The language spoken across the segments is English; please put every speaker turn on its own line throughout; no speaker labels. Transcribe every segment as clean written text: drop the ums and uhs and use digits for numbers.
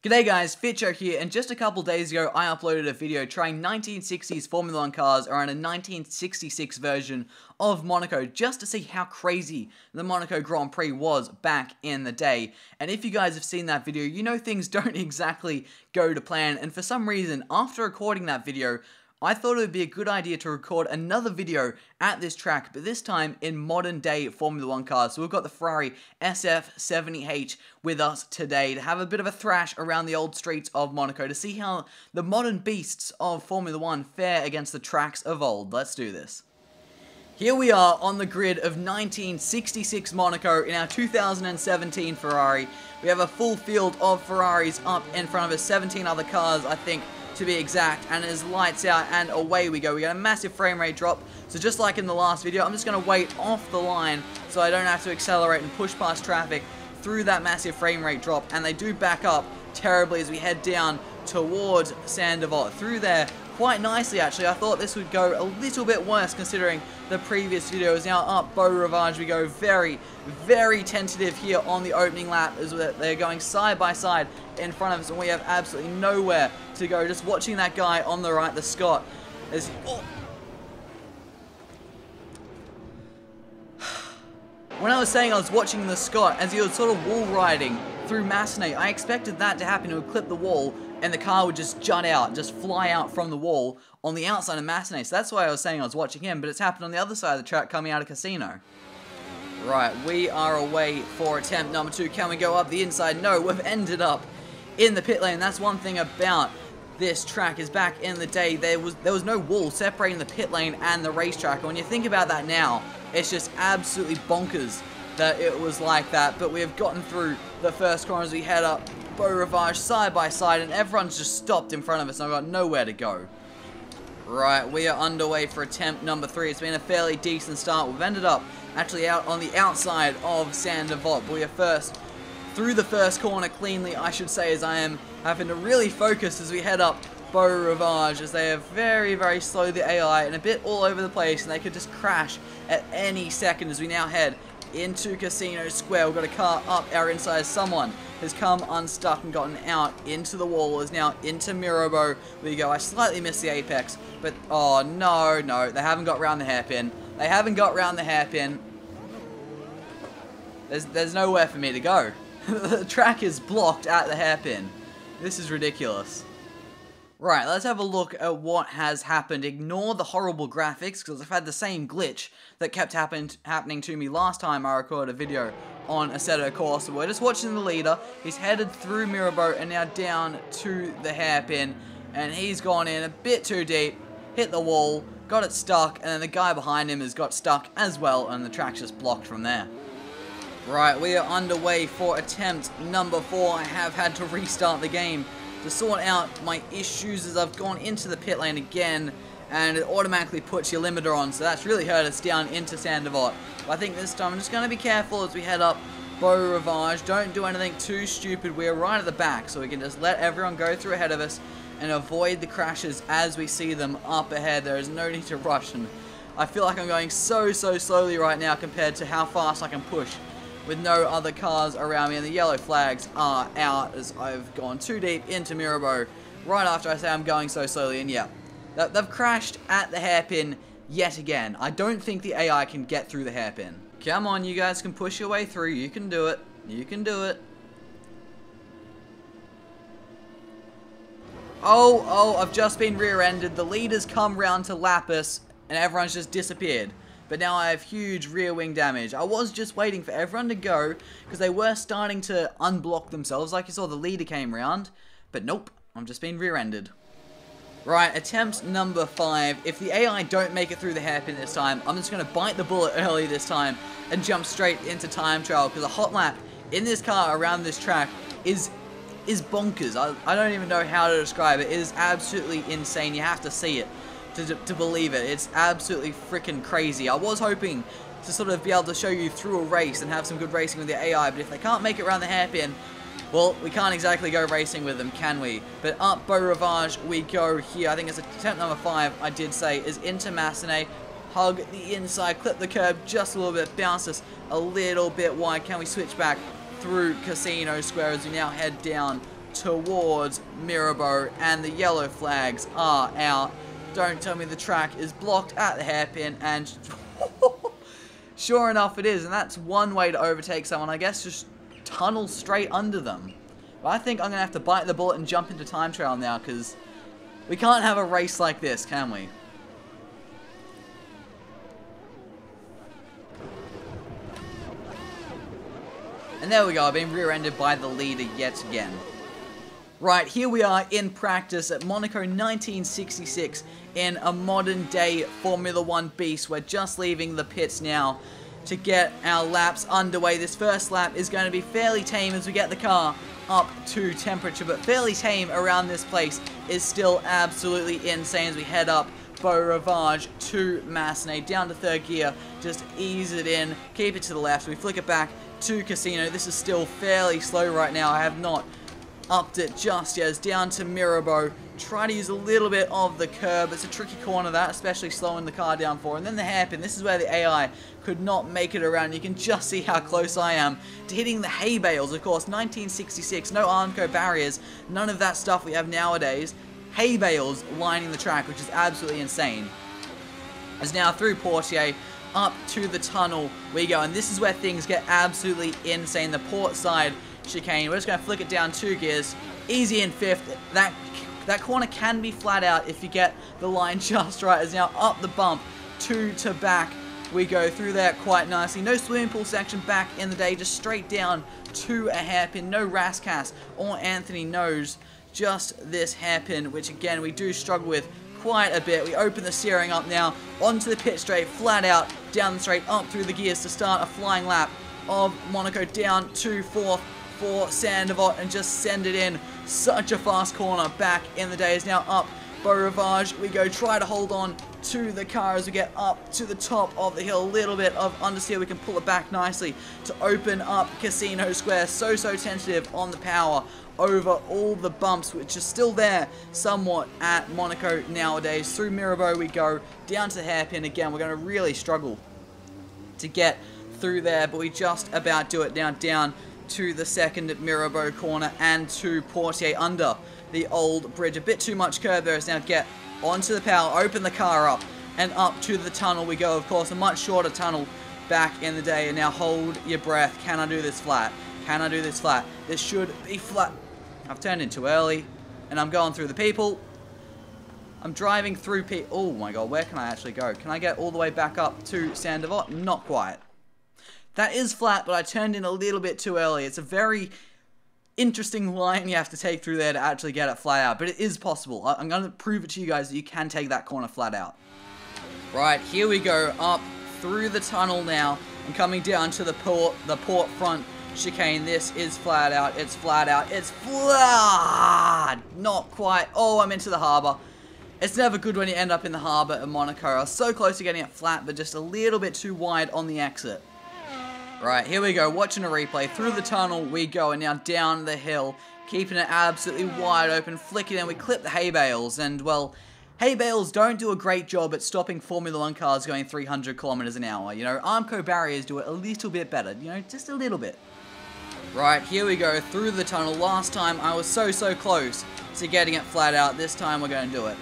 G'day guys, Fitcho here, and just a couple days ago I uploaded a video trying 1960s Formula 1 cars around a 1966 version of Monaco just to see how crazy the Monaco Grand Prix was back in the day. And if you guys have seen that video, you know things don't exactly go to plan, and for some reason, after recording that video, I thought it would be a good idea to record another video at this track, but this time in modern day Formula 1 cars. So we've got the Ferrari SF70H with us today to have a bit of a thrash around the old streets of Monaco to see how the modern beasts of Formula 1 fare against the tracks of old. Let's do this. Here we are on the grid of 1966 Monaco in our 2017 Ferrari. We have a full field of Ferraris up in front of us, 17 other cars I think, to be exact, and it is lights out and away we go. We got a massive frame rate drop, so just like in the last video, I'm just going to wait off the line so I don't have to accelerate and push past traffic through that massive frame rate drop, and they do back up terribly as we head down towards Sandoval. Through there quite nicely actually. I thought this would go a little bit worse considering the previous video. Is now up Beau Rivage. We go very, very tentative here on the opening lap as they're going side by side in front of us, and we have absolutely nowhere to go. Just watching that guy on the right, the Scot, as when I was saying I was watching the Scot as he was sort of wall riding through Massenet, I expected that to happen. It would clip the wall and the car would just jut out, just fly out from the wall on the outside of Massenet. So that's why I was saying I was watching him, but it's happened on the other side of the track coming out of Casino. Right, we are away for attempt number 2. Can we go up the inside? No, we've ended up in the pit lane. That's one thing about this track, is back in the day there was no wall separating the pit lane and the racetrack. And when you think about that now, it's just absolutely bonkers that it was like that. But we have gotten through the first corner as we head up Beau Rivage side by side, and everyone's just stopped in front of us and I've got nowhere to go. Right, we are underway for attempt number 3. It's been a fairly decent start. We've ended up actually out on the outside of Sandoval. We are first through the first corner cleanly, I should say, as I am having to really focus as we head up Beau Rivage, as they are very, very slow, the AI, and a bit all over the place, and they could just crash at any second as we now head into Casino Square. We've got a car up our inside. Someone has come unstuck and gotten out into the wall, is now into Mirabeau. There you go. I slightly missed the apex, but oh no, they haven't got round the hairpin. They haven't got round the hairpin. There's nowhere for me to go. The track is blocked at the hairpin. This is ridiculous. Right, let's have a look at what has happened. Ignore the horrible graphics, because I've had the same glitch that kept happening to me last time I recorded a video on Assetto Corsa. We're just watching the leader. He's headed through Mirabeau and now down to the hairpin, and he's gone in a bit too deep, hit the wall, got it stuck, and then the guy behind him has got stuck as well, and the track's just blocked from there. Right, we are underway for attempt number 4. I have had to restart the game to sort out my issues as I've gone into the pit lane again, and it automatically puts your limiter on, so that's really hurt us down into Sandoval. But I think this time I'm just going to be careful as we head up Beau Rivage. Don't do anything too stupid. We're right at the back, so we can just let everyone go through ahead of us and avoid the crashes as we see them up ahead. There is no need to rush, and I feel like I'm going so slowly right now compared to how fast I can push with no other cars around me, and the yellow flags are out as I've gone too deep into Mirabeau right after I say I'm going so slowly. And yeah, they've crashed at the hairpin yet again. I don't think the AI can get through the hairpin. Come on, you guys can push your way through. You can do it. You can do it. Oh, I've just been rear-ended. The leaders come round to lap us, and everyone's just disappeared. But now I have huge rear wing damage. I was just waiting for everyone to go because they were starting to unblock themselves. Like you saw, the leader came round. But nope, I'm just being rear-ended. Right, attempt number 5. If the AI don't make it through the hairpin this time, I'm just going to bite the bullet early this time and jump straight into time trial, because a hot lap in this car around this track is bonkers. I don't even know how to describe it. It is absolutely insane. You have to see it to believe it. It's absolutely freaking crazy. I was hoping to sort of be able to show you through a race and have some good racing with the AI, but if they can't make it around the hairpin, well, we can't exactly go racing with them, can we? But up Beau Rivage we go here. I think it's attempt number 5, I did say, is into Massenet. Hug the inside, clip the curb just a little bit, bounce us a little bit wide. Can we switch back through Casino Square as we now head down towards Mirabeau, and the yellow flags are out. Don't tell me the track is blocked at the hairpin, and sure enough it is, and that's one way to overtake someone, I guess, just tunnel straight under them. But I think I'm going to have to bite the bullet and jump into time trial now, because we can't have a race like this, can we? And there we go, I've been rear-ended by the leader yet again. Right, here we are in practice at Monaco 1966 in a modern day Formula 1 beast. We're just leaving the pits now to get our laps underway. This first lap is going to be fairly tame as we get the car up to temperature, but fairly tame around this place is still absolutely insane as we head up Beau Rivage to Massenet, down to third gear, just ease it in, keep it to the left, we flick it back to Casino. This is still fairly slow right now, I have not upped it just yet. It's down to Mirabeau, try to use a little bit of the curb, it's a tricky corner that, especially slowing the car down for, and then the hairpin, this is where the AI could not make it around. You can just see how close I am to hitting the hay bales. Of course, 1966, no Armco barriers, none of that stuff we have nowadays. Hay bales lining the track, which is absolutely insane. As now through Portier, up to the tunnel we go, and this is where things get absolutely insane. The port side chicane, we're just going to flick it down 2 gears, easy in 5th. That corner can be flat out if you get the line just right. As now up the bump, 2 to back we go through there quite nicely. No swimming pool section back in the day, just straight down to a hairpin. No Rascass or Anthony knows, just this hairpin, which again we do struggle with quite a bit. We open the steering up now, onto the pit straight, flat out, down the straight, up through the gears to start a flying lap of Monaco, down to 4th for Sandoval, and just send it in. Such a fast corner back in the day. Is now up Beau Rivage we go, try to hold on to the car as we get up to the top of the hill. A little bit of understeer, we can pull it back nicely to open up Casino Square. So tentative on the power over all the bumps, which is still there somewhat at Monaco nowadays. Through Mirabeau we go, down to the hairpin again. We're going to really struggle to get through there, but we just about do it now, down to the second Mirabeau corner and to Portier under the old bridge. A bit too much curve there. As now get onto the power, open the car up, and up to the tunnel we go. Of course, a much shorter tunnel back in the day. And now hold your breath. Can I do this flat? Can I do this flat? This should be flat. I've turned in too early, and I'm going through the people. I'm driving through people. Oh my god, where can I actually go? Can I get all the way back up to Sandoval? Not quite. That is flat, but I turned in a little bit too early. It's a very interesting line you have to take through there to actually get it flat out, but it is possible. I'm going to prove it to you guys that you can take that corner flat out. Right, here we go, up through the tunnel now, and coming down to the port front chicane. This is flat out, it's flat out, it's flat! Not quite. Oh, I'm into the harbour. It's never good when you end up in the harbour at Monaco. I was so close to getting it flat, but just a little bit too wide on the exit. Right, here we go, watching a replay. Through the tunnel we go, and now down the hill, keeping it absolutely wide open, flicking in. We clip the hay bales, and, well, hay bales don't do a great job at stopping Formula 1 cars going 300 kilometers an hour. You know, Armco barriers do it a little bit better, you know, just a little bit. Right, here we go, through the tunnel. Last time I was so close to getting it flat out. This time we're going to do it.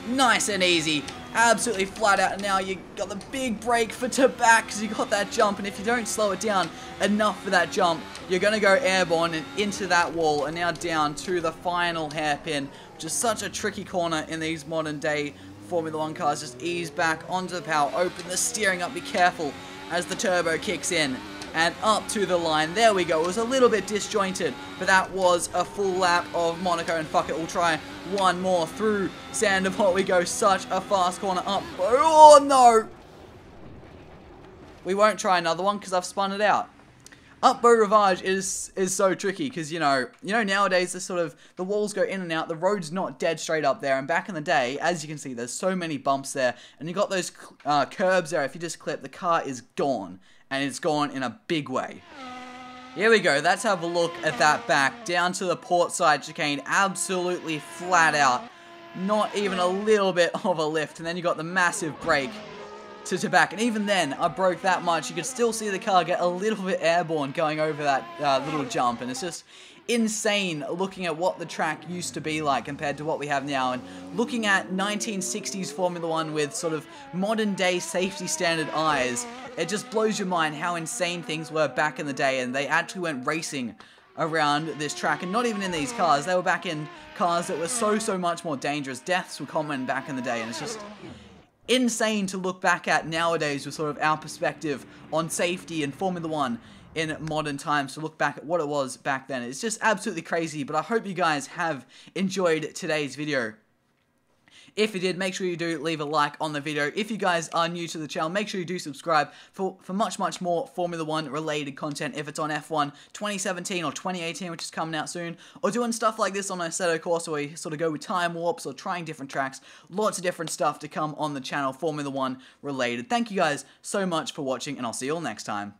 Nice and easy. Absolutely flat out, and now you got the big brake for to back because you got that jump, and if you don't slow it down enough for that jump, you're going to go airborne and into that wall, and now down to the final hairpin, which is such a tricky corner in these modern day Formula 1 cars. Just ease back onto the power, open the steering up, be careful as the turbo kicks in, and up to the line. There we go. It was a little bit disjointed, but that was a full lap of Monaco, and fuck it, we'll try one more. Through Sandoval we go. Such a fast corner up. Oh no! We won't try another one because I've spun it out. Up Beau Rivage is so tricky because, you know nowadays the walls go in and out, the road's not dead straight up there, and back in the day, as you can see, there's so many bumps there, and you got those curbs there. If you just clip, the car is gone, and it's gone in a big way. Here we go, let's have a look at that back, down to the port side chicane, absolutely flat out, not even a little bit of a lift, and then you got the massive brake to back, and even then I broke that much. You could still see the car get a little bit airborne going over that little jump, and it's just insane looking at what the track used to be like compared to what we have now, and looking at 1960s Formula 1 with sort of modern day safety standard eyes. It just blows your mind how insane things were back in the day, and they actually went racing around this track, and not even in these cars. They were back in cars that were so much more dangerous. Deaths were common back in the day, and it's just insane to look back at nowadays with sort of our perspective on safety and Formula 1 in modern times, to look back at what it was back then. It's just absolutely crazy, but I hope you guys have enjoyed today's video. If you did, make sure you do leave a like on the video. If you guys are new to the channel, make sure you do subscribe for much more Formula 1 related content, if it's on F1 2017 or 2018, which is coming out soon, or doing stuff like this on my Assetto course where we sort of go with time warps or trying different tracks. Lots of different stuff to come on the channel, Formula 1 related. Thank you guys so much for watching, and I'll see you all next time.